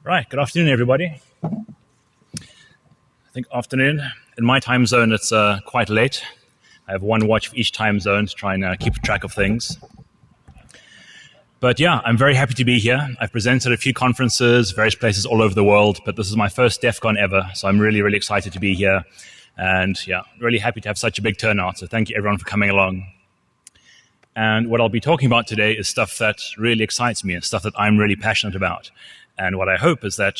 Right, good afternoon, everybody. I think afternoon. In my time zone, it's quite late. I have one watch for each time zone to try and keep track of things. But yeah, I'm very happy to be here. I've presented at a few conferences, various places all over the world, but this is my first DEF CON ever, so I'm really, really excited to be here. And yeah, really happy to have such a big turnout, so thank you everyone for coming along. And what I'll be talking about today is stuff that really excites me and stuff that I'm really passionate about. And what I hope is that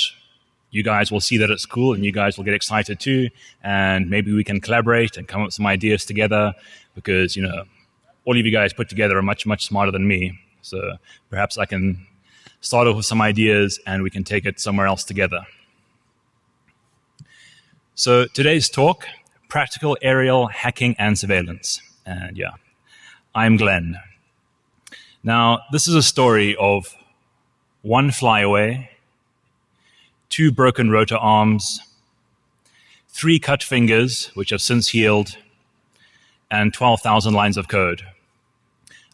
you guys will see that it's cool and you guys will get excited too. And maybe we can collaborate and come up with some ideas together because, you know, all of you guys put together are much, much smarter than me. So perhaps I can start off with some ideas and we can take it somewhere else together. So today's talk, practical aerial hacking and surveillance. And yeah, I'm Glenn. Now, this is a story of one flyaway, 2 broken rotor arms, 3 cut fingers, which have since healed, and 12,000 lines of code.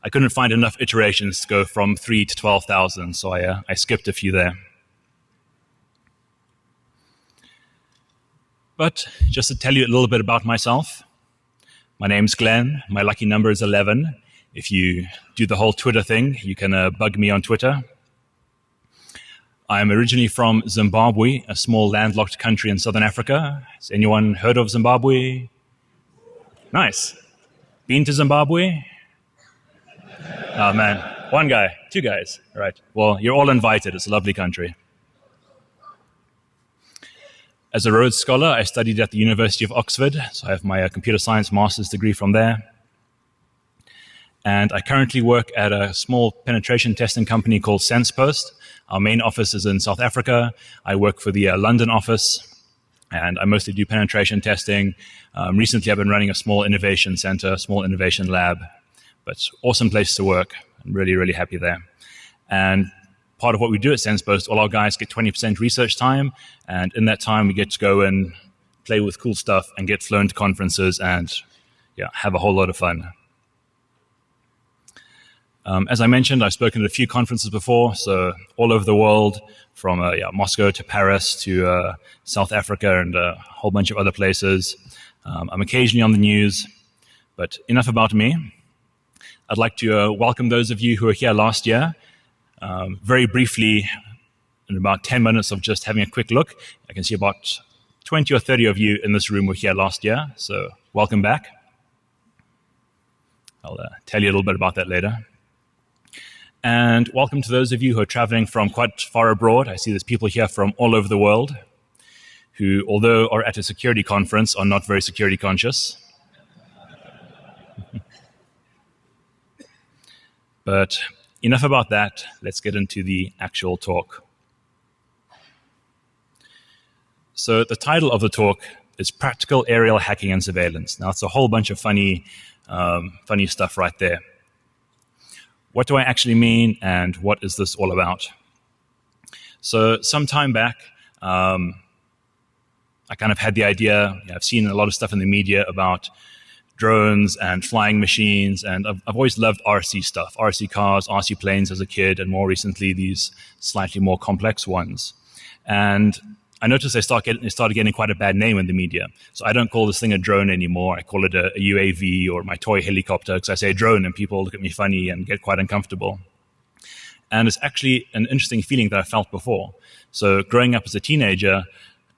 I couldn't find enough iterations to go from 3 to 12,000, so I skipped a few there. But just to tell you a little bit about myself, my name's Glenn. My lucky number is 11. If you do the whole Twitter thing, you can bug me on Twitter. I'm originally from Zimbabwe, a small landlocked country in southern Africa. Has anyone heard of Zimbabwe? Nice. Been to Zimbabwe? Oh man, 1 guy, 2 guys. All right. Well, you're all invited. It's a lovely country. As a Rhodes Scholar, I studied at the University of Oxford, so I have my computer science master's degree from there. And I currently work at a small penetration testing company called SensePost. Our main office is in South Africa. I work for the London office, and I mostly do penetration testing. Recently, I've been running a small innovation center, small innovation lab, but awesome place to work. I'm really, really happy there. And part of what we do at SensePost, all our guys get 20% research time, and in that time, we get to go and play with cool stuff and get flown to conferences and yeah, have a whole lot of fun. As I mentioned, I've spoken at a few conferences before, so all over the world, from Moscow to Paris to South Africa and a whole bunch of other places. I'm occasionally on the news, but enough about me. I'd like to welcome those of you who were here last year. Very briefly, in about 10 minutes of just having a quick look, I can see about 20 or 30 of you in this room were here last year, so welcome back. I'll tell you a little bit about that later. And welcome to those of you who are traveling from quite far abroad. I see there's people here from all over the world who, although are at a security conference, are not very security conscious. But enough about that. Let's get into the actual talk. So the title of the talk is Practical Aerial Hacking and Surveillance. Now, it's a whole bunch of funny stuff right there. What do I actually mean, and what is this all about? So some time back, I kind of had the idea, I've seen a lot of stuff in the media about drones and flying machines, and I've always loved RC stuff, RC cars, RC planes as a kid, and more recently these slightly more complex ones. And I noticed they started getting quite a bad name in the media. So I don't call this thing a drone anymore. I call it a UAV or my toy helicopter, because I say drone and people look at me funny and get quite uncomfortable. And it's actually an interesting feeling that I felt before. So growing up as a teenager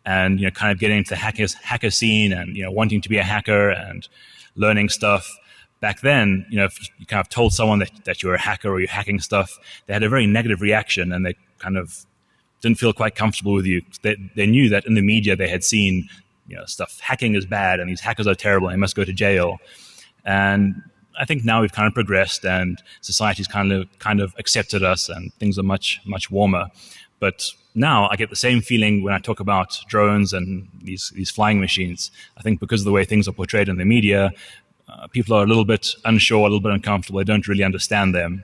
and kind of getting into the hacker scene and wanting to be a hacker and learning stuff, back then, if you kind of told someone that you're a hacker or you're hacking stuff, they had a very negative reaction and they kind of didn't feel quite comfortable with you. They knew that in the media they had seen stuff, hacking is bad and these hackers are terrible and they must go to jail. And I think now we've kind of progressed and society's kind of accepted us and things are much, much warmer. But now I get the same feeling when I talk about drones and these flying machines. I think because of the way things are portrayed in the media, people are a little bit unsure, a little bit uncomfortable. They don't really understand them.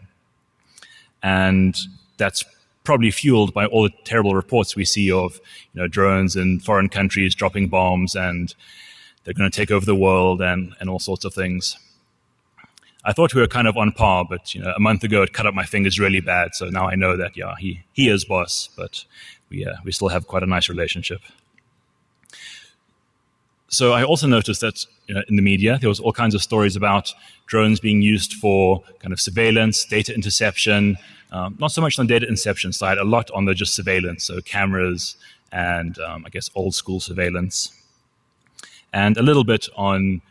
And that's probably fueled by all the terrible reports we see of drones in foreign countries dropping bombs and they're going to take over the world and all sorts of things. I thought we were kind of on par, but a month ago it cut up my fingers really bad. So now I know that he is boss, but we still have quite a nice relationship. So I also noticed that in the media, there was all kinds of stories about drones being used for kind of surveillance, data interception, not so much on the data interception side, a lot on the just surveillance, so cameras and I guess old school surveillance, and a little bit on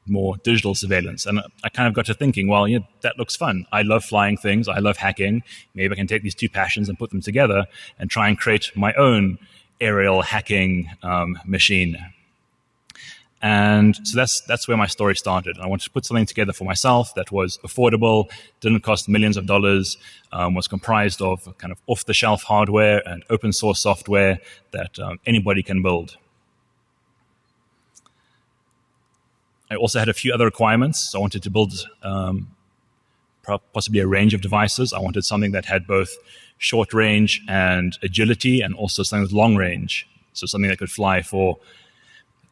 more digital surveillance. And I kind of got to thinking, well, that looks fun. I love flying things. I love hacking. Maybe I can take these two passions and put them together and try and create my own aerial hacking machine. And so that's where my story started. I wanted to put something together for myself that was affordable, didn't cost millions of dollars, was comprised of kind of off-the-shelf hardware and open source software that anybody can build. I also had a few other requirements. So I wanted to build possibly a range of devices. I wanted something that had both short range and agility, and also something with long range. So something that could fly for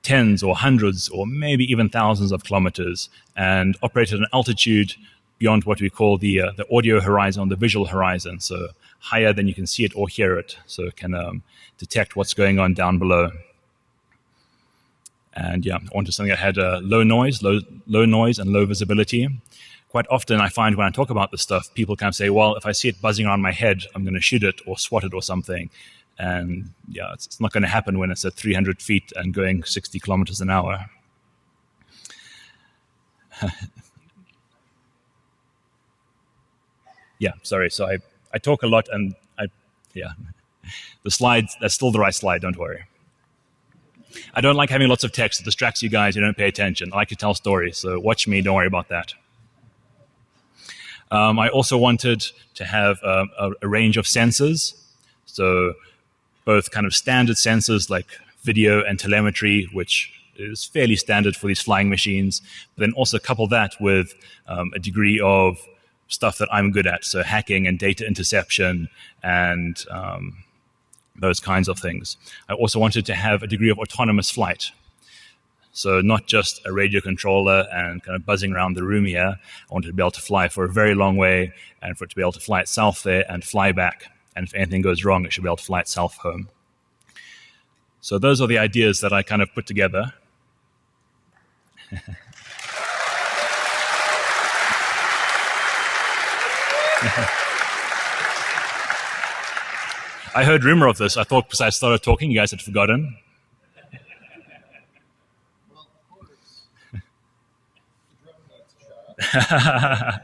tens or hundreds or maybe even thousands of kilometers and operate at an altitude beyond what we call the audio horizon, the visual horizon. So higher than you can see it or hear it. So it can detect what's going on down below. And I wanted something that had low noise and low visibility. Quite often I find when I talk about this stuff, people kind of say, well, if I see it buzzing around my head, I'm going to shoot it or swat it or something. And it's not going to happen when it's at 300 feet and going 60 kilometers an hour. Sorry. So I talk a lot and the slides, that's still the right slide, don't worry. I don't like having lots of text. It distracts you guys. You don't pay attention. I like to tell stories, so watch me. Don't worry about that. I also wanted to have a range of sensors. So both kind of standard sensors like video and telemetry, which is fairly standard for these flying machines, but then also couple that with a degree of stuff that I'm good at, so hacking and data interception and those kinds of things. I also wanted to have a degree of autonomous flight. So not just a radio controller and kind of buzzing around the room here. I wanted to be able to fly for a very long way and for it to be able to fly itself there and fly back. And if anything goes wrong, it should be able to fly itself home. So those are the ideas that I kind of put together. I heard rumor of this. I thought because I started talking, you guys had forgotten. Well, of course. The drone nuts shot.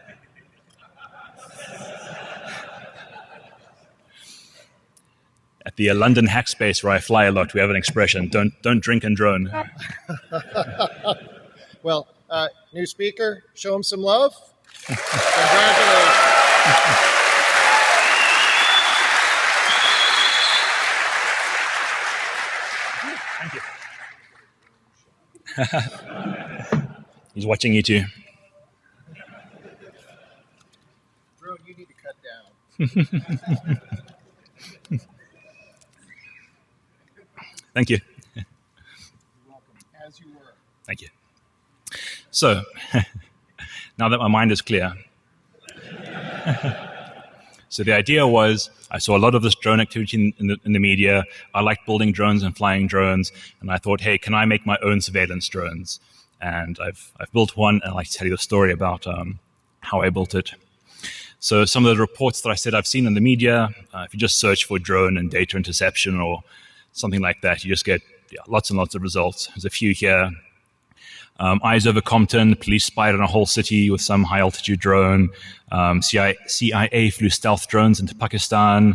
At the London hack space where I fly a lot, we have an expression: "Don't drink and drone." Well, new speaker, show him some love. Congratulations. He's watching you too. Drone, you need to cut down. Thank you. You're welcome. As you were. Thank you. So, now that my mind is clear. So the idea was, I saw a lot of this drone activity in the media. I liked building drones and flying drones, and I thought, hey, can I make my own surveillance drones? And I've built one, and I'd like to tell you a story about how I built it. So some of the reports that I said I've seen in the media, if you just search for drone and data interception or something like that, you just get lots and lots of results. There's a few here. Eyes over Compton, police spied on a whole city with some high-altitude drone. CIA flew stealth drones into Pakistan.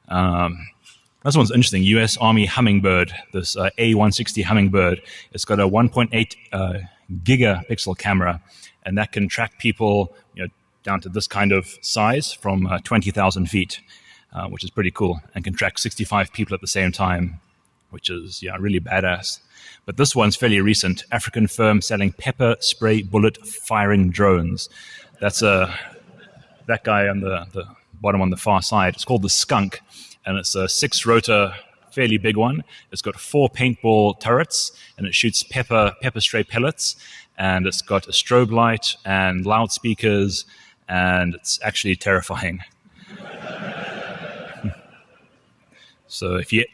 This one's interesting. U.S. Army Hummingbird, this A160 Hummingbird. It's got a 1.8 gigapixel camera, and that can track people down to this kind of size from 20,000 feet, which is pretty cool, and can track 65 people at the same time, which is really badass. But this one's fairly recent. African firm selling pepper spray bullet firing drones. That's that guy on the bottom on the far side. It's called the Skunk, and it's a 6-rotor, fairly big one. It's got 4 paintball turrets, and it shoots pepper spray pellets, and it's got a strobe light and loudspeakers, and it's actually terrifying. So if you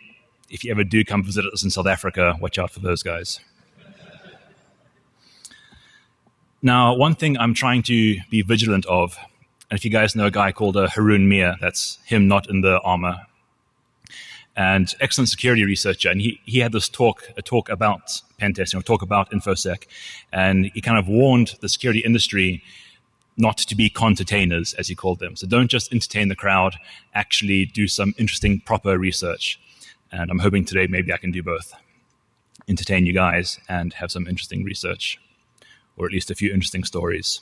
ever do come visit us in South Africa, watch out for those guys. Now, one thing I'm trying to be vigilant of, and if you guys know a guy called Haroon Meer, that's him not in the armor, and excellent security researcher, and he had this a talk about pen testing, or talk about InfoSec, and he kind of warned the security industry not to be containers, as he called them. So don't just entertain the crowd, actually do some interesting, proper research. And I'm hoping today maybe I can do both. Entertain you guys and have some interesting research, or at least a few interesting stories.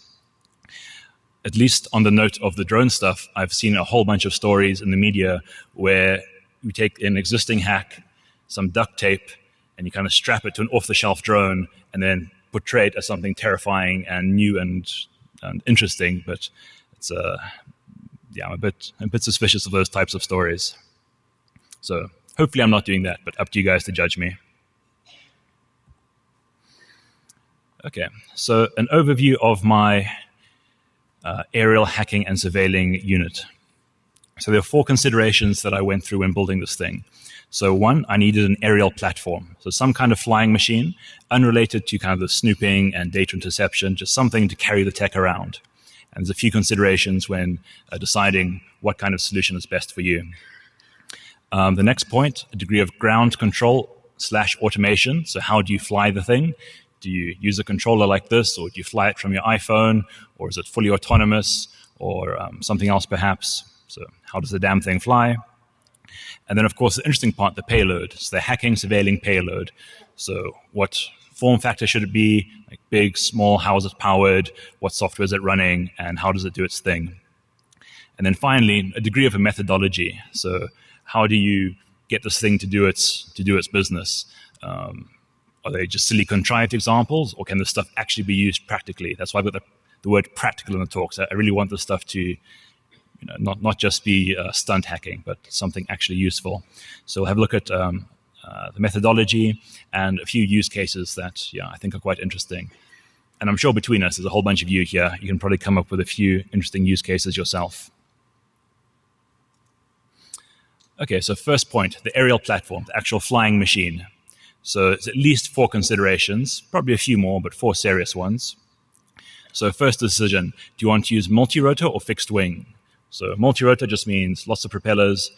At least on the note of the drone stuff, I've seen a whole bunch of stories in the media where you take an existing hack, some duct tape, and you kind of strap it to an off-the-shelf drone and then portray it as something terrifying and new and interesting. But it's I'm a bit suspicious of those types of stories. So hopefully I'm not doing that, but up to you guys to judge me. Okay, so an overview of my aerial hacking and surveilling unit. So there are 4 considerations that I went through when building this thing. So 1, I needed an aerial platform. So some kind of flying machine, unrelated to kind of the snooping and data interception, just something to carry the tech around. And there's a few considerations when deciding what kind of solution is best for you. The next point, a degree of ground control / automation. So how do you fly the thing? Do you use a controller like this, or do you fly it from your iPhone, or is it fully autonomous, or something else perhaps? So how does the damn thing fly? And then, of course, the interesting part, the payload. So the hacking, surveilling payload. So what form factor should it be? Like big, small, how is it powered? What software is it running? And how does it do its thing? And then finally, a degree of a methodology. So how do you get this thing to do its business? Are they just silly contrived examples, or can this stuff actually be used practically? That's why I've got the word practical in the talk. So I really want this stuff to not just be stunt hacking, but something actually useful. So we'll have a look at the methodology and a few use cases that I think are quite interesting. And I'm sure between us, there's a whole bunch of you here. You can probably come up with a few interesting use cases yourself. Okay, so first point, the aerial platform, the actual flying machine. So it's at least 4 considerations, probably a few more, but 4 serious ones. So first decision, do you want to use multi-rotor or fixed wing? So multi-rotor just means lots of propellers.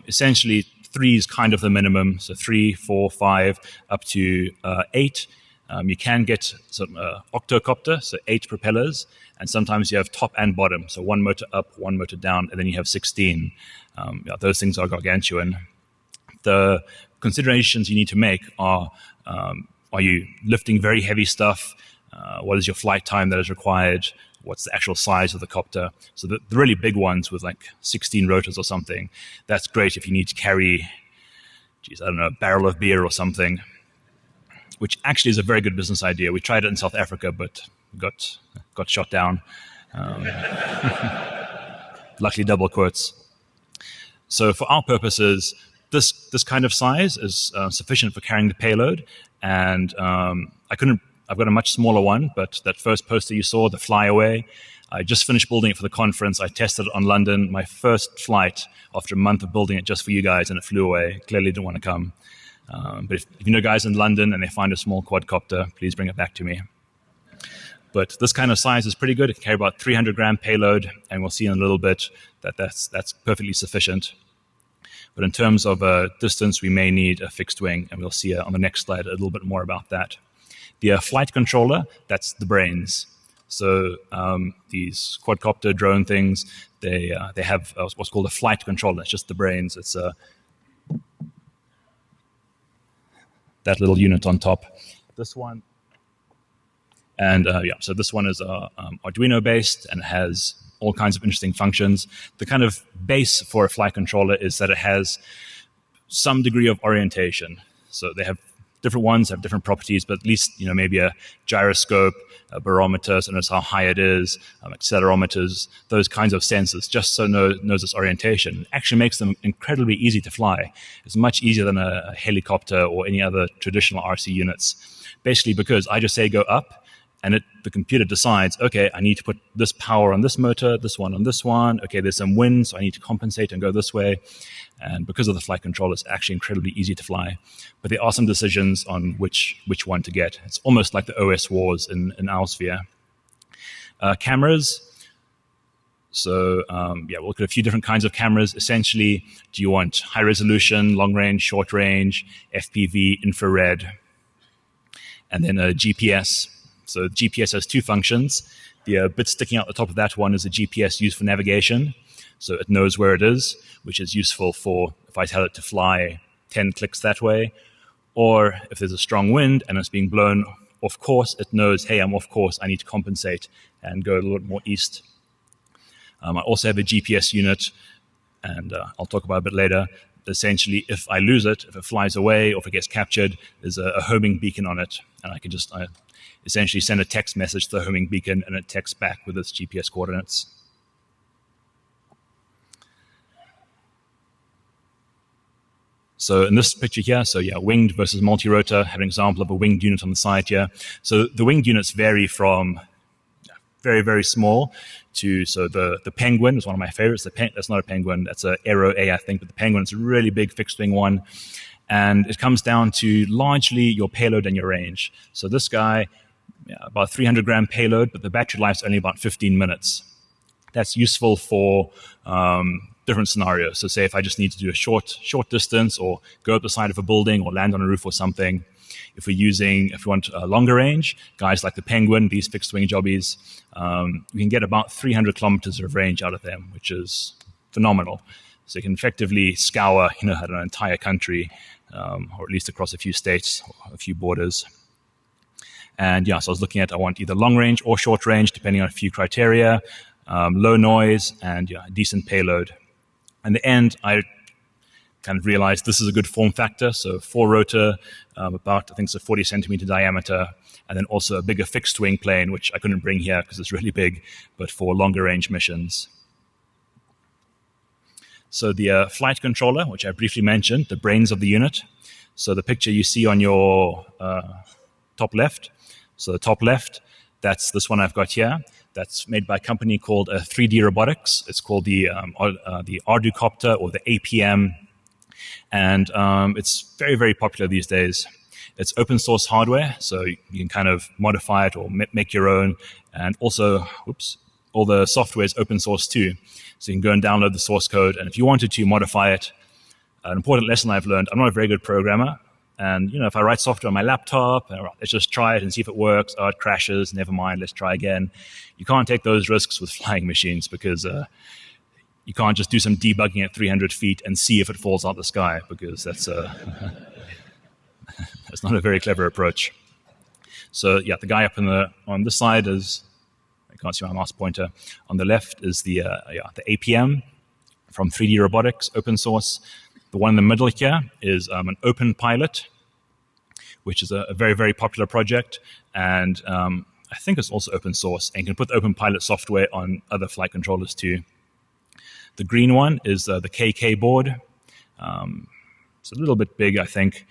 Essentially, 3 is kind of the minimum. So 3, 4, 5, up to 8. You can get some octocopter, so 8 propellers. And sometimes you have top and bottom. So 1 motor up, 1 motor down, and then you have 16. Those things are gargantuan. The considerations you need to make are you lifting very heavy stuff? What is your flight time that is required? What's the actual size of the copter? So the really big ones with like 16 rotors or something, that's great if you need to carry, a barrel of beer or something, which actually is a very good business idea. We tried it in South Africa, but got shot down. Luckily, double quotes. So for our purposes, this kind of size is sufficient for carrying the payload. And I've got a much smaller one, but that first poster you saw, the Flyaway, I just finished building it for the conference. I tested it on London, my first flight after a month of building it just for you guys, and it flew away. Clearly didn't want to come. But if you know guys in London and they find a small quadcopter, please bring it back to me. But this kind of size is pretty good. It can carry about 300 gram payload, and we'll see in a little bit that that's perfectly sufficient. But in terms of distance, we may need a fixed wing, and we'll see on the next slide a little bit more about that. The flight controller, that's the brains. So these quadcopter drone things, they have what's called a flight controller. It's just the brains. It's that little unit on top. This one. And so this one is Arduino based and has all kinds of interesting functions. The kind of base for a flight controller is that it has some degree of orientation. So they have different ones, have different properties, but at least maybe a gyroscope, a barometer, so knows how high it is, accelerometers, those kinds of sensors, just so knows its orientation. It actually makes them incredibly easy to fly. It's much easier than a helicopter or any other traditional RC units. Basically because I just say go up, and the computer decides, okay, I need to put this power on this motor, this one on this one. Okay, there's some wind, so I need to compensate and go this way. And because of the flight controller, it's actually incredibly easy to fly. But there are some decisions on which one to get. It's almost like the OS wars in our sphere. Cameras. So we'll look at a few different kinds of cameras. Essentially, do you want high resolution, long range, short range, FPV, infrared, and then a GPS. So GPS has two functions. The bit sticking out the top of that one is a GPS used for navigation. So it knows where it is, which is useful for if I tell it to fly 10 clicks that way. Or if there's a strong wind and it's being blown off course, it knows, hey, I'm off course, I need to compensate and go a little bit more east. I also have a GPS unit, and I'll talk about it a bit later. Essentially, if I lose it, if it flies away or if it gets captured, there's a homing beacon on it, and I can just essentially send a text message to the homing beacon, and it texts back with its GPS coordinates. So in this picture here, winged versus multi-rotor, have an example of a winged unit on the side here. So the winged units vary from very, very small to, so the Penguin is one of my favorites. That's not a Penguin, that's an Aero A, I think, but the Penguin is a really big fixed wing one. And it comes down to largely your payload and your range. So this guy, about 300 gram payload, but the battery life's only about 15 minutes. That's useful for different scenarios. So say if I just need to do a short distance or go up the side of a building or land on a roof or something. If we want a longer range, guys like the Penguin, these fixed wing jobbies, we can get about 300 kilometers of range out of them, which is phenomenal. So you can effectively scour, an entire country, or at least across a few states, or a few borders. And so I was looking at, I want either long range or short range, depending on a few criteria, low noise, and decent payload. In the end, I kind of realized this is a good form factor. So 4-rotor, about, I think it's a 40 centimeter diameter, and then also a bigger fixed wing plane, which I couldn't bring here because it's really big, but for longer range missions. So the flight controller, which I briefly mentioned, the brains of the unit. So the picture you see on your top left. So the top left, that's this one I've got here. That's made by a company called 3D Robotics. It's called the Arducopter or the APM. And it's very, very popular these days. It's open source hardware, so you can kind of modify it or make your own. And also, all the software is open source too. So you can go and download the source code. And if you wanted to modify it, an important lesson I've learned, I'm not a very good programmer. And, if I write software on my laptop, let's just try it and see if it works. Oh, it crashes. Never mind. Let's try again. You can't take those risks with flying machines because you can't just do some debugging at 300 feet and see if it falls out the sky, because that's that's not a very clever approach. So the guy up on this side is, I can't see my mouse pointer. On the left is the APM from 3D Robotics, open source. The one in the middle here is an Open Pilot, which is a very, very popular project. And I think it's also open source. And you can put the Open Pilot software on other flight controllers too. The green one is the KK board. It's a little bit big, I think.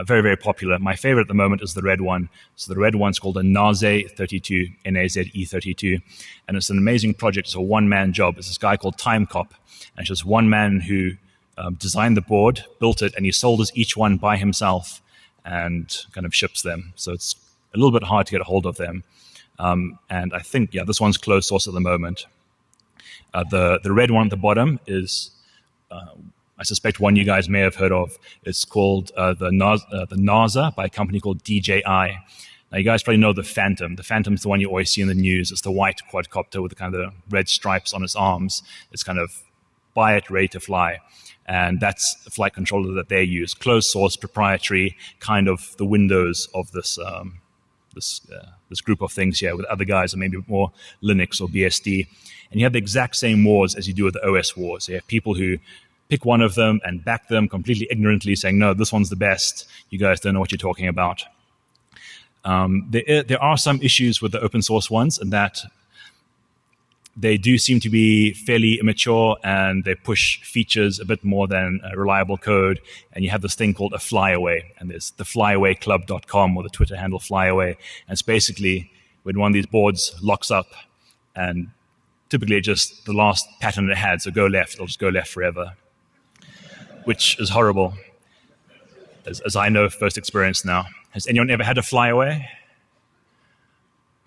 Very, very popular. My favorite at the moment is the red one. So the red one's called a NAZE32, N-A-Z-E-32. And it's an amazing project. It's a one-man job. It's this guy called Timecop. And it's just one man who designed the board, built it, and he solders each one by himself and kind of ships them. So it's a little bit hard to get a hold of them. And I think, this one's closed source at the moment. The red one at the bottom is, I suspect one you guys may have heard of. It's called the NASA by a company called DJI. Now, you guys probably know the Phantom. The Phantom's the one you always see in the news. It's the white quadcopter with the kind of red stripes on its arms. It's kind of buy it, ready to fly. And that's the flight controller that they use. Closed source, proprietary, kind of the Windows of this this group of things here with other guys, or maybe more Linux or BSD. And you have the exact same wars as you do with the OS wars. So you have people who pick one of them and back them completely ignorantly, saying, no, this one's the best. You guys don't know what you're talking about. There are some issues with the open source ones, in that they do seem to be fairly immature, and they push features a bit more than reliable code. And you have this thing called a flyaway, and there's the flyawayclub.com, or the Twitter handle flyaway. And it's basically when one of these boards locks up, and typically just the last pattern it had, so go left, it'll just go left forever, which is horrible, as I know first experience now. Has anyone ever had to fly away?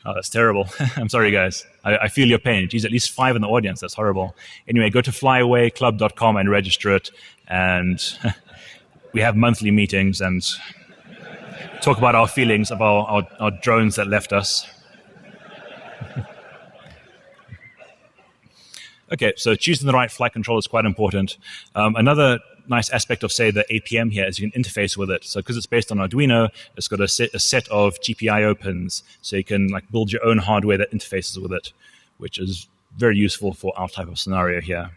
Oh, that's terrible. I'm sorry, guys. I feel your pain. Geez, at least 5 in the audience. That's horrible. Anyway, go to flyawayclub.com and register it. And we have monthly meetings and talk about our feelings of our drones that left us. Okay, so choosing the right flight controller is quite important. Another nice aspect of, say, the APM here is you can interface with it. So because it's based on Arduino, it's got a set of GPIO pins, so you can like build your own hardware that interfaces with it, which is very useful for our type of scenario here.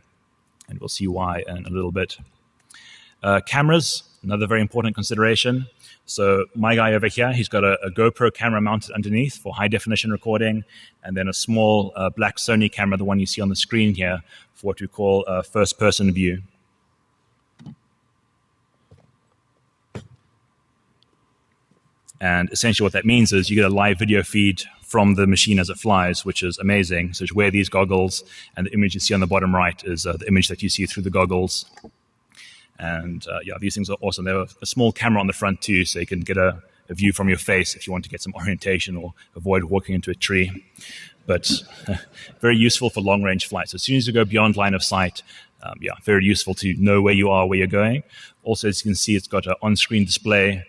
And we'll see why in a little bit. Cameras, another very important consideration. So my guy over here, he's got a GoPro camera mounted underneath for high-definition recording, and then a small black Sony camera, the one you see on the screen here, for what we call a first-person view. And essentially what that means is you get a live video feed from the machine as it flies, which is amazing. So you wear these goggles, and the image you see on the bottom right is the image that you see through the goggles. And yeah, these things are awesome. They have a small camera on the front too, so you can get a view from your face if you want to get some orientation or avoid walking into a tree. But very useful for long-range flights. So as soon as you go beyond line of sight, yeah, very useful to know where you are, where you're going. Also, as you can see, it's got an on-screen display.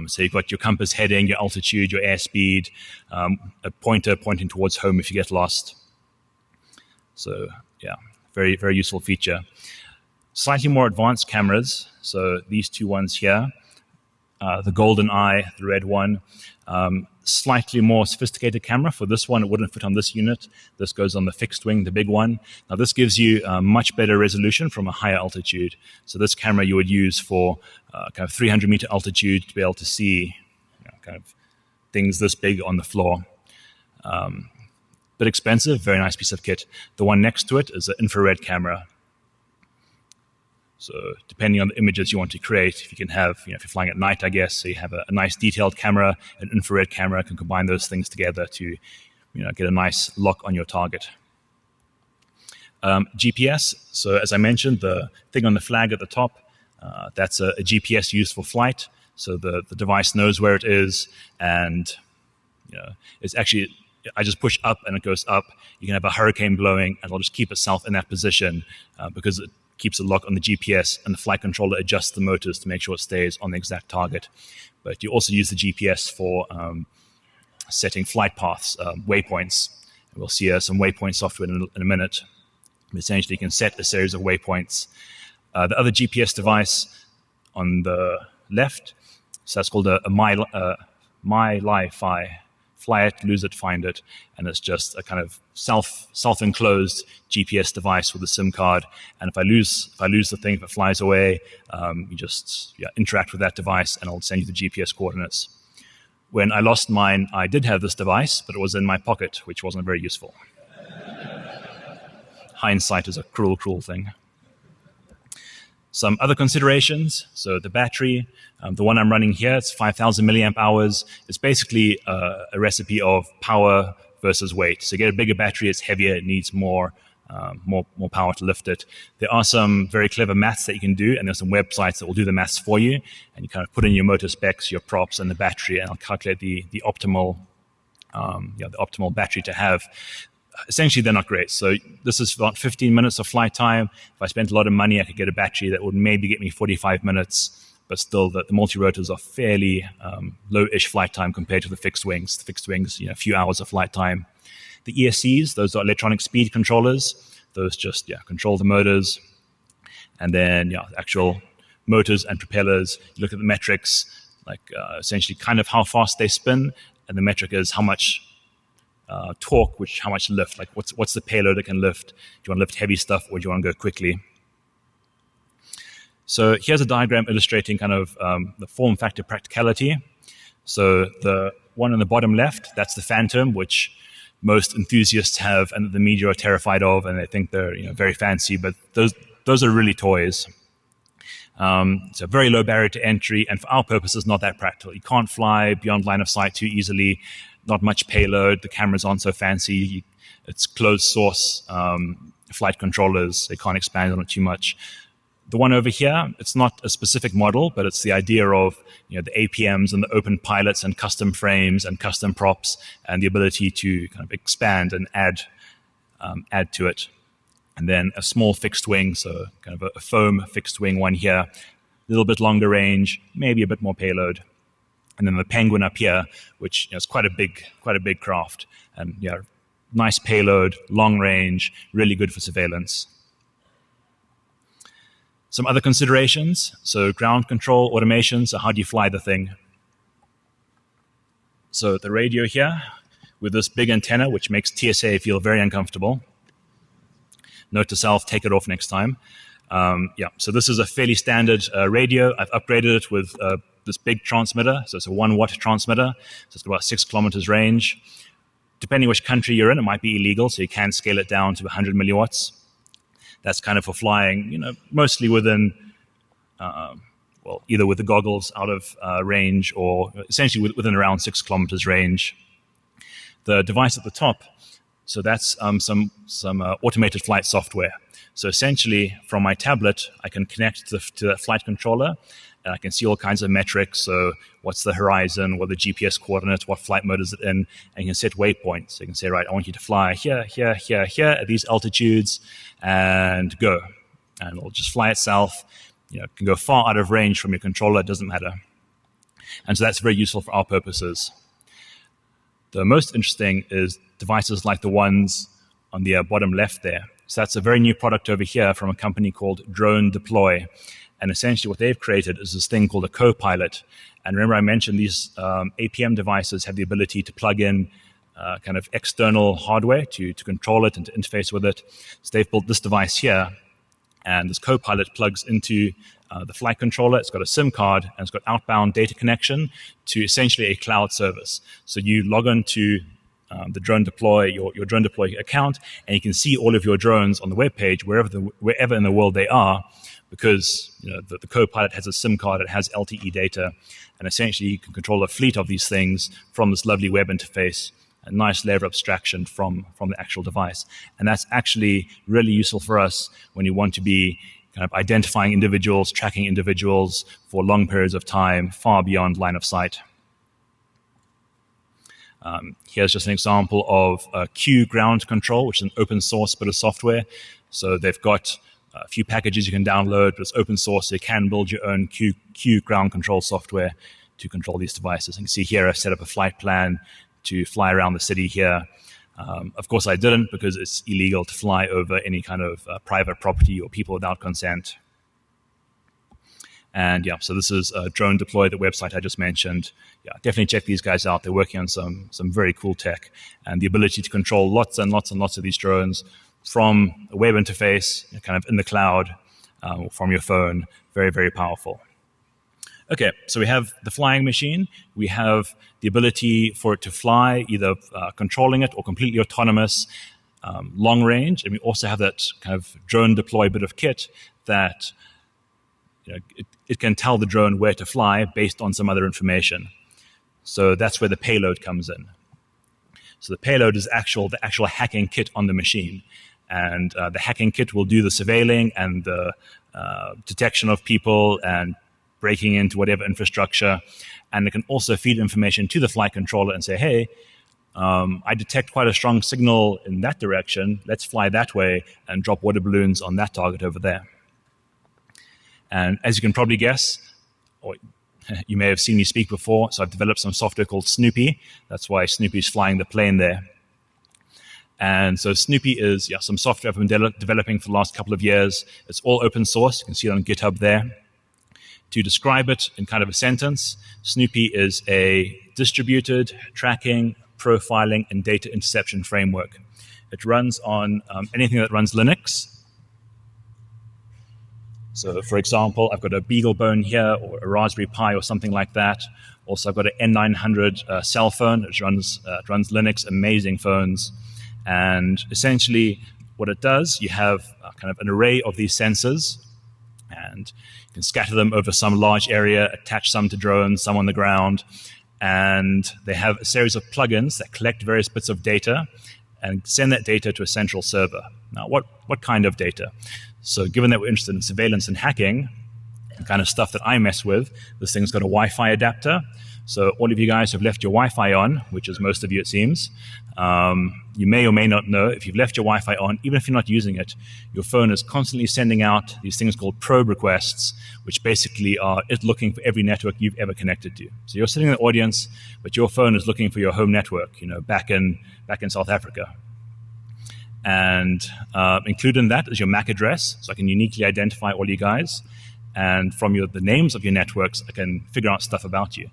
So you've got your compass heading, your altitude, your airspeed, a pointer pointing towards home if you get lost. So yeah, very, very useful feature. Slightly more advanced cameras. So these two ones here, the golden eye, the red one, slightly more sophisticated camera. For this one, it wouldn't fit on this unit. This goes on the fixed wing, the big one. Now this gives you much better resolution from a higher altitude. So this camera you would use for kind of 300-meter altitude to be able to see kind of things this big on the floor. Bit expensive, very nice piece of kit. The one next to it is an infrared camera. So depending on the images you want to create, if you can have, if you're flying at night, I guess, so you have a nice detailed camera, an infrared camera, can combine those things together to, get a nice lock on your target. GPS, so as I mentioned, the thing on the flag at the top, that's a GPS used for flight. So the device knows where it is, and it's actually, I just push up and it goes up. You can have a hurricane blowing and it'll just keep itself in that position because it keeps a lock on the GPS, and the flight controller adjusts the motors to make sure it stays on the exact target. But you also use the GPS for setting flight paths, waypoints. We'll see some waypoint software in a minute. Essentially, you can set a series of waypoints. The other GPS device on the left, so that's called a MyLi-Fi. Fly it, lose it, find it, and it's just a kind of self-enclosed GPS device with a SIM card. And if I lose the thing, if it flies away, you just interact with that device, and I'll send you the GPS coordinates. When I lost mine, I did have this device, but it was in my pocket, which wasn't very useful. Hindsight is a cruel, cruel thing. Some other considerations. So the battery, the one I'm running here, it's 5,000 milliamp hours. It's basically a recipe of power versus weight. So you get a bigger battery, it's heavier, it needs more power to lift it. There are some very clever maths that you can do, and there's some websites that will do the maths for you. And you kind of put in your motor specs, your props, and the battery, and it'll calculate the optimal battery to have. Essentially, they're not great. So this is about 15 minutes of flight time. If I spent a lot of money, I could get a battery that would maybe get me 45 minutes, but still the multi-rotors are fairly low-ish flight time compared to the fixed wings. The fixed wings, a few hours of flight time. The ESCs, those are electronic speed controllers. Those just control the motors. And then actual motors and propellers. You look at the metrics, like essentially kind of how fast they spin, and the metric is how much torque, how much lift, like what's the payload it can lift. Do you want to lift heavy stuff, or do you want to go quickly? So here's a diagram illustrating kind of the form factor practicality. So the one on the bottom left, that's the Phantom, which most enthusiasts have and the media are terrified of, and they think they're very fancy, but those are really toys. So very low barrier to entry, and for our purposes, not that practical. You can't fly beyond line of sight too easily, not much payload, the cameras aren't so fancy, it's closed source flight controllers, they can't expand on it too much. The one over here, it's not a specific model, but it's the idea of the APMs and the open pilots and custom frames and custom props and the ability to kind of expand and add to it. And then a small fixed wing, so kind of a foam fixed wing one here, a little bit longer range, maybe a bit more payload. And then the Penguin up here, which is quite a big craft, and nice payload, long range, really good for surveillance. Some other considerations, so ground control, automation, so how do you fly the thing? So the radio here, with this big antenna, which makes TSA feel very uncomfortable. Note to self, take it off next time. So this is a fairly standard radio. I've upgraded it with this big transmitter, so it's a 1 watt transmitter, so it's got about 6 kilometers range. Depending which country you're in, it might be illegal, so you can scale it down to 100 milliwatts. That's kind of for flying, mostly within, either with the goggles out of range or essentially within around 6 kilometers range. The device at the top, so that's some automated flight software. So essentially, from my tablet, I can connect to the flight controller, and I can see all kinds of metrics. So what's the horizon, what are the GPS coordinates, what flight mode is it in, and you can set waypoints. So you can say, right, I want you to fly here, here, here, here, at these altitudes, and go. And it'll just fly itself. It can go far out of range from your controller, it doesn't matter. And so that's very useful for our purposes. The most interesting is devices like the ones on the bottom left there. So that's a very new product over here from a company called Drone Deploy. And essentially what they've created is this thing called a co-pilot. And remember I mentioned these APM devices have the ability to plug in kind of external hardware to control it and to interface with it. So they've built this device here, and this co-pilot plugs into the flight controller. It's got a SIM card, and it's got outbound data connection to essentially a cloud service. So you log on to the Drone Deploy, your Drone Deploy account, and you can see all of your drones on the web page wherever in the world they are, because the co-pilot has a SIM card, it has LTE data, and essentially you can control a fleet of these things from this lovely web interface, a nice layer of abstraction from the actual device. And that's actually really useful for us when you want to be kind of identifying individuals, tracking individuals for long periods of time, far beyond line of sight. Here's just an example of Q Ground Control, which is an open source bit of software. So they've got a few packages you can download, but it's open source, so you can build your own Q Ground Control software to control these devices. You can see here I've set up a flight plan to fly around the city here. Of course I didn't, because it's illegal to fly over any kind of private property or people without consent. And so this is Drone Deploy, the website I just mentioned. Definitely check these guys out. They're working on some very cool tech, and the ability to control lots and lots and lots of these drones from a web interface, kind of in the cloud, from your phone. Very, very powerful. Okay, so we have the flying machine. We have the ability for it to fly, either controlling it or completely autonomous, long range. And we also have that kind of Drone Deploy bit of kit that it can tell the drone where to fly based on some other information. So that's where the payload comes in. So the payload is the actual hacking kit on the machine. And the hacking kit will do the surveilling and the detection of people and breaking into whatever infrastructure. And it can also feed information to the flight controller and say, hey, I detect quite a strong signal in that direction. Let's fly that way and drop water balloons on that target over there. And as you can probably guess, or you may have seen me speak before, so I've developed some software called Snoopy. That's why Snoopy's flying the plane there. And so Snoopy is some software I've been developing for the last couple of years. It's all open source. You can see it on GitHub there. To describe it in kind of a sentence, Snoopy is a distributed tracking, profiling, and data interception framework. It runs on anything that runs Linux. So, for example, I've got a BeagleBone here, or a Raspberry Pi, or something like that. Also, I've got an N900 cell phone, which runs Linux, amazing phones. And essentially, what it does, you have kind of an array of these sensors, And you can scatter them over some large area, attach some to drones, some on the ground, and they have a series of plugins that collect various bits of data and send that data to a central server. Now, what kind of data? So given that we're interested in surveillance and hacking, the kind of stuff that I mess with, this thing's got a Wi-Fi adapter. So all of you guys who have left your Wi-Fi on, which is most of you it seems, you may or may not know if you've left your Wi-Fi on, even if you're not using it, your phone is constantly sending out these things called probe requests, which basically are it looking for every network you've ever connected to. So you're sitting in the audience, but your phone is looking for your home network, back in South Africa. And included in that is your MAC address, so I can uniquely identify all you guys. And from the names of your networks, I can figure out stuff about you.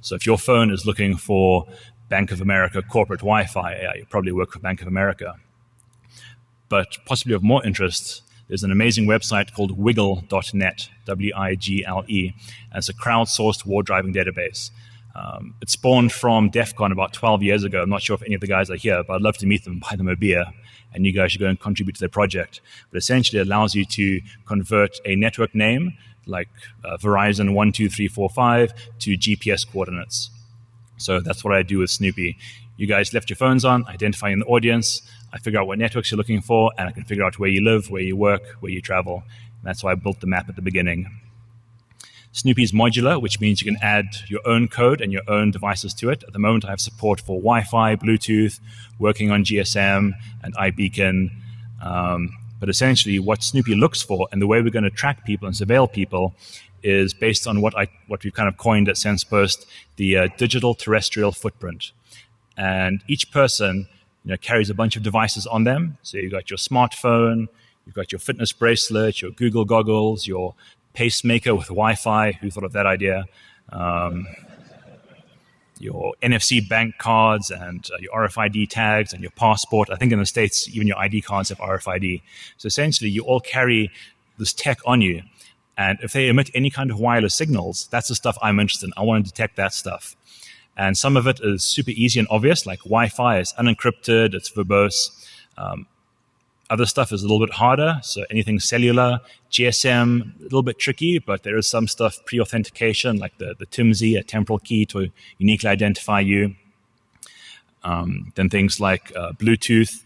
So if your phone is looking for Bank of America corporate Wi-Fi, you probably work for Bank of America. But possibly of more interest, there's an amazing website called wiggle.net, W-I-G-L-E, and it's a crowdsourced war driving database. It spawned from DEF CON about 12 years ago. I'm not sure if any of the guys are here, but I'd love to meet them and buy them a beer, and you guys should go and contribute to their project. But essentially it allows you to convert a network name like Verizon 12345 to GPS coordinates. So that's what I do with Snoopy. You guys left your phones on, identify in the audience, I figure out what networks you're looking for, and I can figure out where you live, where you work, where you travel. And that's why I built the map at the beginning. Snoopy is modular, which means you can add your own code and your own devices to it. At the moment, I have support for Wi-Fi, Bluetooth, working on GSM and iBeacon. But essentially, what Snoopy looks for and the way we're going to track people and surveil people is based on what we've kind of coined at SensePost, the digital terrestrial footprint. And each person carries a bunch of devices on them. So you've got your smartphone, you've got your fitness bracelet, your Google goggles, your pacemaker with Wi-Fi. Who thought of that idea? Your NFC bank cards and your RFID tags and your passport. I think in the States, even your ID cards have RFID. So essentially, you all carry this tech on you. And if they emit any kind of wireless signals, that's the stuff I'm interested in. I want to detect that stuff. And some of it is super easy and obvious, like Wi-Fi is unencrypted, it's verbose. Other stuff is a little bit harder, so anything cellular, GSM, a little bit tricky, but there is some stuff pre-authentication, like the TIMSI, a temporal key to uniquely identify you. Then things like Bluetooth,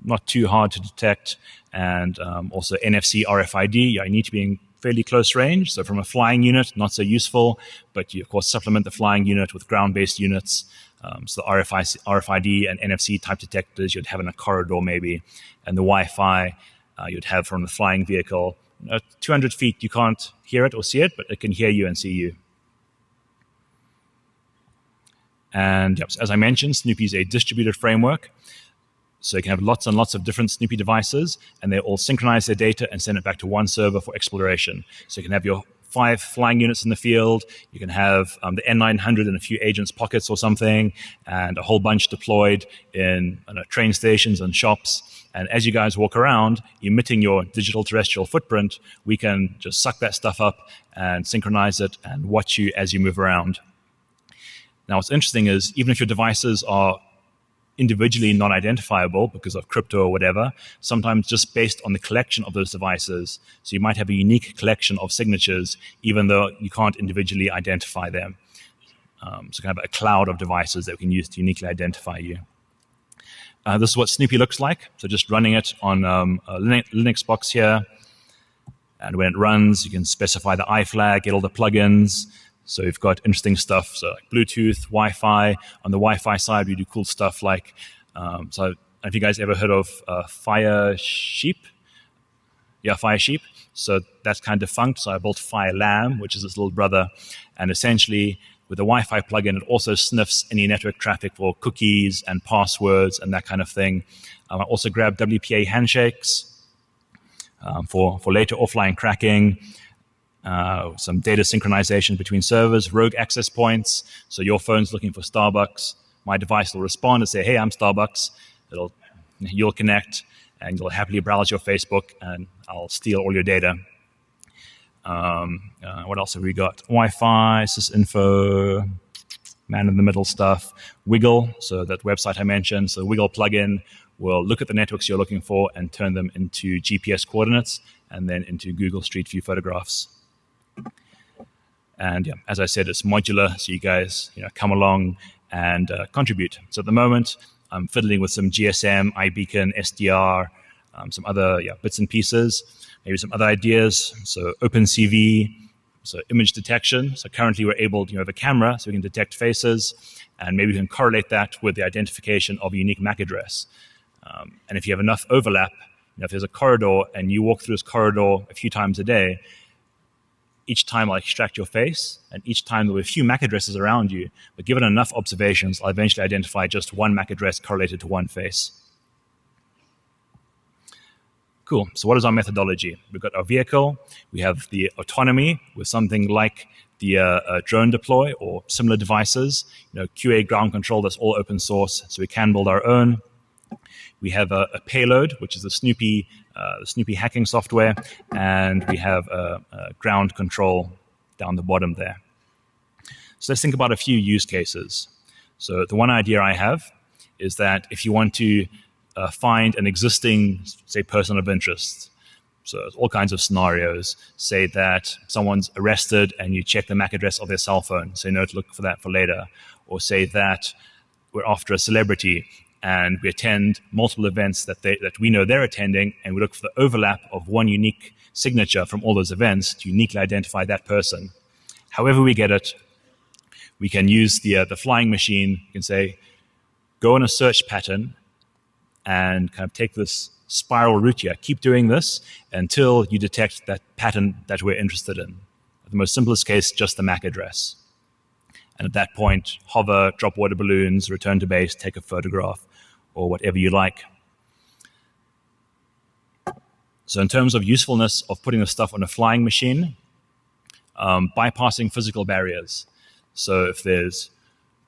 not too hard to detect, and also NFC, RFID. You need to be in fairly close range, so from a flying unit, not so useful, but you, of course, supplement the flying unit with ground-based units. So the RFID and NFC type detectors you'd have in a corridor maybe, and the Wi-Fi you'd have from the flying vehicle. 200 feet, you can't hear it or see it, but it can hear you and see you. And yep, as I mentioned, Snoopy is a distributed framework. So you can have lots and lots of different Snoopy devices, and they all synchronize their data and send it back to one server for exploration. So you can have your 5 flying units in the field. You can have the N900 in a few agents' pockets or something, and a whole bunch deployed in train stations and shops. And as you guys walk around, emitting your digital terrestrial footprint, we can just suck that stuff up and synchronize it and watch you as you move around. Now, what's interesting is even if your devices are individually non-identifiable because of crypto or whatever, sometimes just based on the collection of those devices. So you might have a unique collection of signatures, even though you can't individually identify them. So kind of a cloud of devices that we can use to uniquely identify you. This is what Snoopy looks like. So just running it on a Linux box here. And when it runs, you can specify the iFlag, get all the plugins. So you've got interesting stuff, so like Bluetooth, Wi-Fi. On the Wi-Fi side, we do cool stuff like, so I don't know if you guys ever heard of Firesheep? Yeah, Firesheep. So that's kind of defunct. So I built FireLam, which is its little brother. And essentially, with the Wi-Fi plugin, it also sniffs any network traffic for cookies and passwords and that kind of thing. I also grabbed WPA handshakes for later offline cracking. Some data synchronization between servers, rogue access points. So your phone's looking for Starbucks. My device will respond and say, hey, I'm Starbucks. You'll connect, and you'll happily browse your Facebook, and I'll steal all your data. What else have we got? Wi-Fi, sysinfo, man-in-the-middle stuff. Wiggle, so that website I mentioned. So Wiggle plugin will look at the networks you're looking for and turn them into GPS coordinates and then into Google Street View photographs. And yeah, as I said, it's modular, so you guys come along and contribute. So at the moment, I'm fiddling with some GSM, iBeacon, SDR, some other bits and pieces, maybe some other ideas. So OpenCV, so image detection. So currently we're able to have a camera, so we can detect faces, and maybe we can correlate that with the identification of a unique MAC address. And if you have enough overlap, if there's a corridor and you walk through this corridor a few times a day, each time I'll extract your face, and each time there will be a few MAC addresses around you, but given enough observations, I'll eventually identify just one MAC address correlated to one face. Cool. So what is our methodology? We've got our vehicle. We have the autonomy with something like the drone deploy or similar devices. QA ground control, that's all open source, so we can build our own. We have a payload, which is the Snoopy hacking software, and we have a ground control down the bottom there. So let's think about a few use cases. So the one idea I have is that if you want to find an existing, say, person of interest, so there's all kinds of scenarios. Say that someone's arrested and you check the MAC address of their cell phone, say no to look for that for later. Or say that we're after a celebrity and we attend multiple events that we know they're attending, and we look for the overlap of one unique signature from all those events to uniquely identify that person. However we get it, we can use the flying machine. You can say, go on a search pattern and kind of take this spiral route here. Keep doing this until you detect that pattern that we're interested in. The most simplest case, just the MAC address. And at that point, hover, drop water balloons, return to base, take a photograph, or whatever you like. So in terms of usefulness of putting this stuff on a flying machine, bypassing physical barriers. So if there's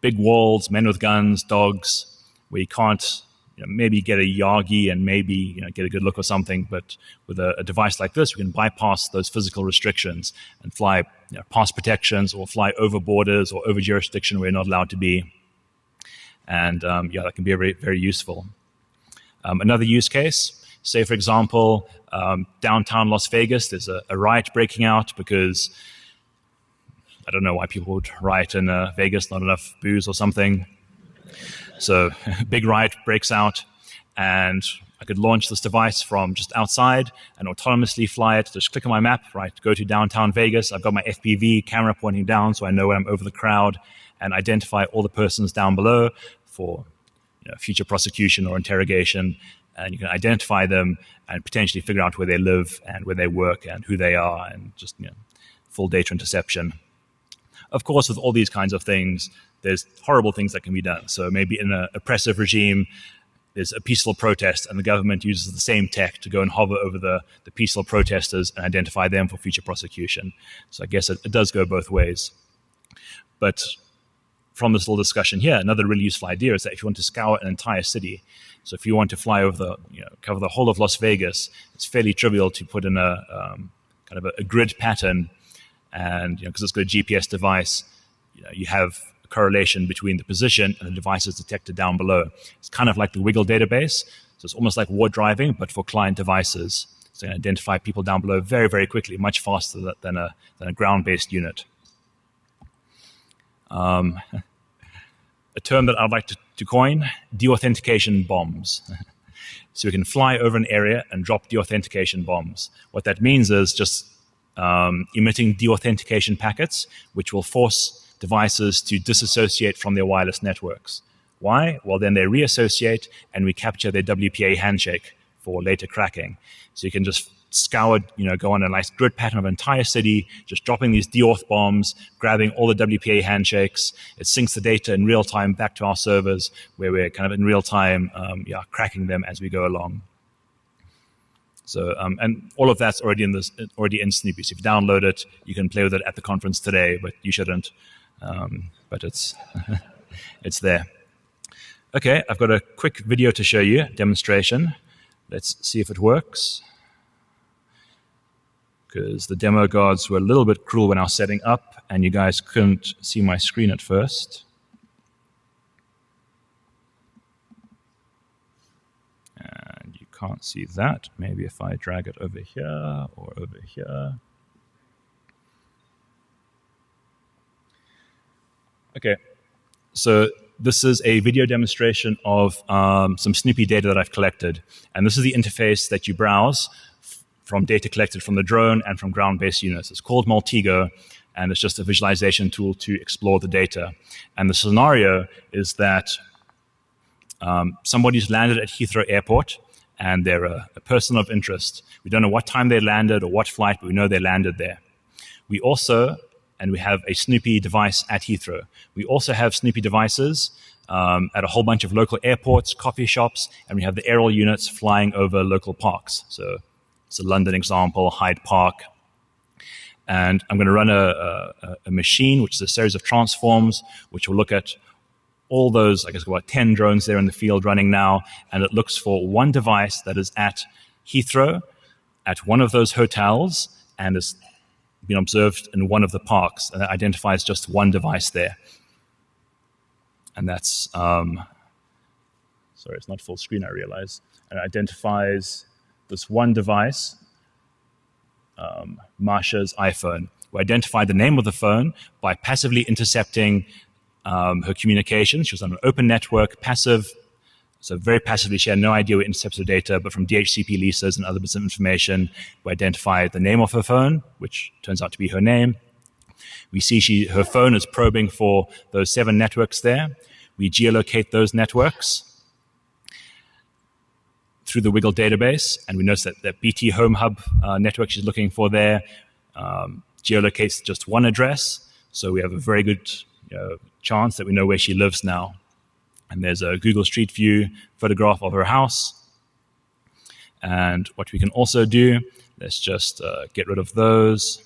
big walls, men with guns, dogs, where you can't maybe get a Yagi and maybe get a good look or something, but with a device like this, we can bypass those physical restrictions and fly past protections or fly over borders or over jurisdiction where you're not allowed to be. And that can be very, very useful. Another use case, say for example, downtown Las Vegas, there's a riot breaking out because I don't know why people would riot in Vegas, not enough booze or something. So a big riot breaks out, and I could launch this device from just outside and autonomously fly it. Just click on my map, right, go to downtown Vegas. I've got my FPV camera pointing down so I know when I'm over the crowd, and identify all the persons down below for future prosecution or interrogation. And you can identify them and potentially figure out where they live and where they work and who they are, and just full data interception. Of course, with all these kinds of things, there's horrible things that can be done. So maybe in an oppressive regime, there's a peaceful protest, and the government uses the same tech to go and hover over the peaceful protesters and identify them for future prosecution. So I guess it does go both ways. But from this little discussion here, another really useful idea is that if you want to scour an entire city, so if you want to fly over cover the whole of Las Vegas, it's fairly trivial to put in a kind of a grid pattern, and because it's got a GPS device, you have correlation between the position and the devices detected down below. It's kind of like the Wiggle database. So it's almost like war driving, but for client devices. So you can identify people down below very, very quickly, much faster than a ground-based unit. A term that I'd like to coin, deauthentication bombs. So we can fly over an area and drop deauthentication bombs. What that means is just emitting deauthentication packets, which will force devices to disassociate from their wireless networks. Why? Well, then they reassociate and we capture their WPA handshake for later cracking. So you can just scour, go on a nice grid pattern of an entire city, just dropping these deauth bombs, grabbing all the WPA handshakes. It syncs the data in real time back to our servers where we're kind of in real time cracking them as we go along. So, and all of that's already in Snoopy. So if you download it, you can play with it at the conference today, but you shouldn't. But it's it's there. Okay, I've got a quick video to show you, demonstration. Let's see if it works. Because the demo guards were a little bit cruel when I was setting up, and you guys couldn't see my screen at first. And you can't see that. Maybe if I drag it over here or over here. Okay, so this is a video demonstration of some Snoopy data that I've collected. And this is the interface that you browse from data collected from the drone and from ground-based units. It's called Multigo, and it's just a visualization tool to explore the data. And the scenario is that somebody's landed at Heathrow Airport, and they're a person of interest. We don't know what time they landed or what flight, but we know they landed there. We have a Snoopy device at Heathrow. We also have Snoopy devices at a whole bunch of local airports, coffee shops, and we have the aerial units flying over local parks. So it's a London example, Hyde Park. And I'm going to run a machine, which is a series of transforms, which will look at all those, I guess, about 10 drones there in the field running now, and it looks for one device that is at Heathrow, at one of those hotels, and has been observed in one of the parks, and it identifies just one device there. And that's, sorry, it's not full screen, I realize. And it identifies this one device, Marsha's iPhone. We identified the name of the phone by passively intercepting her communications. She was on an open network, passive, so very passively. She had no idea we intercepted her data, but from DHCP leases and other bits of information, we identified the name of her phone, which turns out to be her name. We see her phone is probing for those 7 networks there. We geolocate those networks through the Wiggle database, and we notice that BT Home Hub network she's looking for there geolocates just one address, so we have a very good chance that we know where she lives now. And there's a Google Street View photograph of her house. And what we can also do, let's just get rid of those.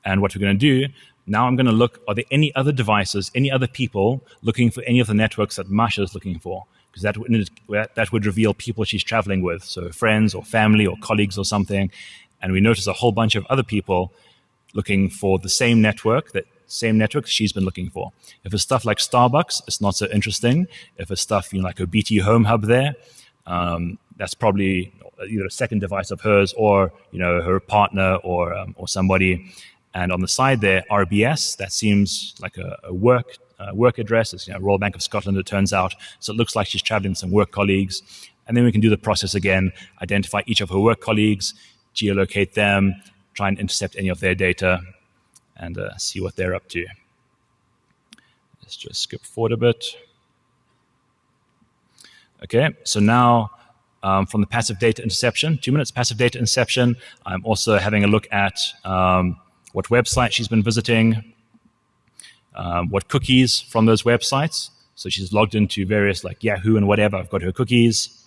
And what we're going to do, now I'm going to look, are there any other devices, any other people looking for any of the networks that Masha is looking for? Because that would reveal people she's traveling with, so friends or family or colleagues or something. And we notice a whole bunch of other people looking for the same network she's been looking for. If it's stuff like Starbucks, it's not so interesting. If it's stuff like a BT Home Hub there, that's probably either a second device of hers or her partner or somebody. And on the side there, RBS, that seems like a work address. It's Royal Bank of Scotland, it turns out. So it looks like she's traveling with some work colleagues. And then we can do the process again, identify each of her work colleagues, geolocate them, try and intercept any of their data, and see what they're up to. Let's just skip forward a bit. Okay, so now from the passive data interception, 2 minutes passive data interception, I'm also having a look at what website she's been visiting, what cookies from those websites. So she's logged into various like Yahoo and whatever. I've got her cookies.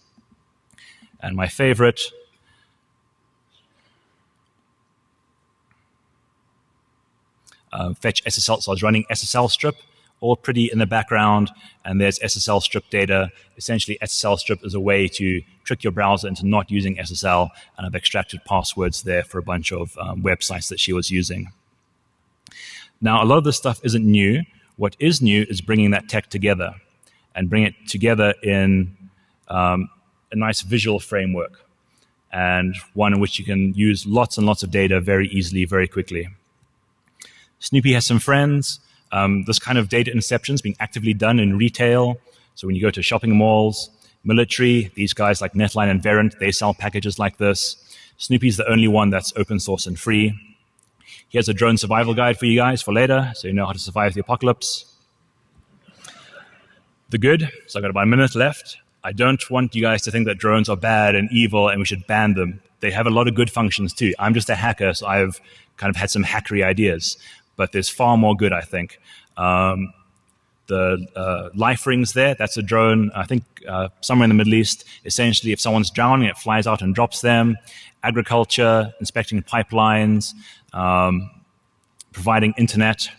And my favorite, fetch SSL. So I was running SSL strip, all pretty in the background, and there's SSL strip data. Essentially, SSL strip is a way to trick your browser into not using SSL, and I've extracted passwords there for a bunch of websites that she was using. Now, a lot of this stuff isn't new. What is new is bringing that tech together, and bring it together in a nice visual framework, and one in which you can use lots and lots of data very easily, very quickly. Snoopy has some friends. This kind of data interception is being actively done in retail. So when you go to shopping malls, military, these guys like Netline and Verint, they sell packages like this. Snoopy's the only one that's open source and free. Here's a drone survival guide for you guys for later, so you know how to survive the apocalypse. The good, so I've got about a minute left. I don't want you guys to think that drones are bad and evil and we should ban them. They have a lot of good functions too. I'm just a hacker, so I've kind of had some hackery ideas. But there's far more good, I think. The life rings there, that's a drone, I think, somewhere in the Middle East. Essentially, if someone's drowning, it flies out and drops them. Agriculture, inspecting pipelines, providing internet.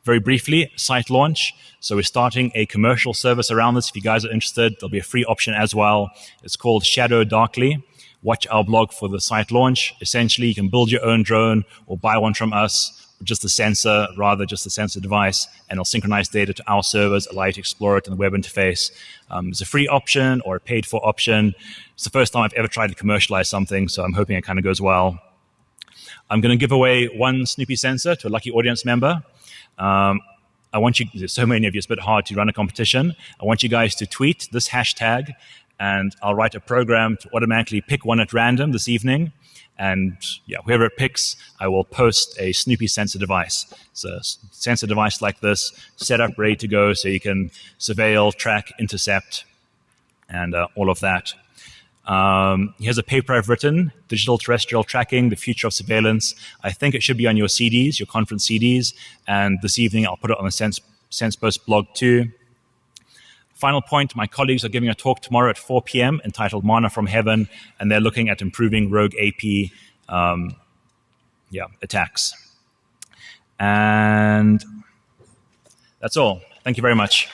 Very briefly, site launch. So we're starting a commercial service around this. If you guys are interested, there'll be a free option as well. It's called Shadow Darkly. Watch our blog for the site launch. Essentially, you can build your own drone or buy one from us, just the sensor, rather just the sensor device, and it'll synchronize data to our servers, allow you to explore it in the web interface. It's a free option or a paid-for option. It's the first time I've ever tried to commercialize something, so I'm hoping it kind of goes well. I'm going to give away one Snoopy sensor to a lucky audience member. I want you, there's so many of you, it's a bit hard to run a competition. I want you guys to tweet this hashtag, and I'll write a program to automatically pick one at random this evening. And yeah, whoever it picks, I will post a Snoopy sensor device. So a sensor device like this, set up, ready to go, so you can surveil, track, intercept, and all of that. Here's a paper I've written, Digital Terrestrial Tracking, the Future of Surveillance. I think it should be on your CDs, your conference CDs, and this evening I'll put it on the SensePost blog too. Final point, my colleagues are giving a talk tomorrow at 4 p.m. entitled Mana from Heaven, and they're looking at improving rogue AP attacks. And that's all. Thank you very much.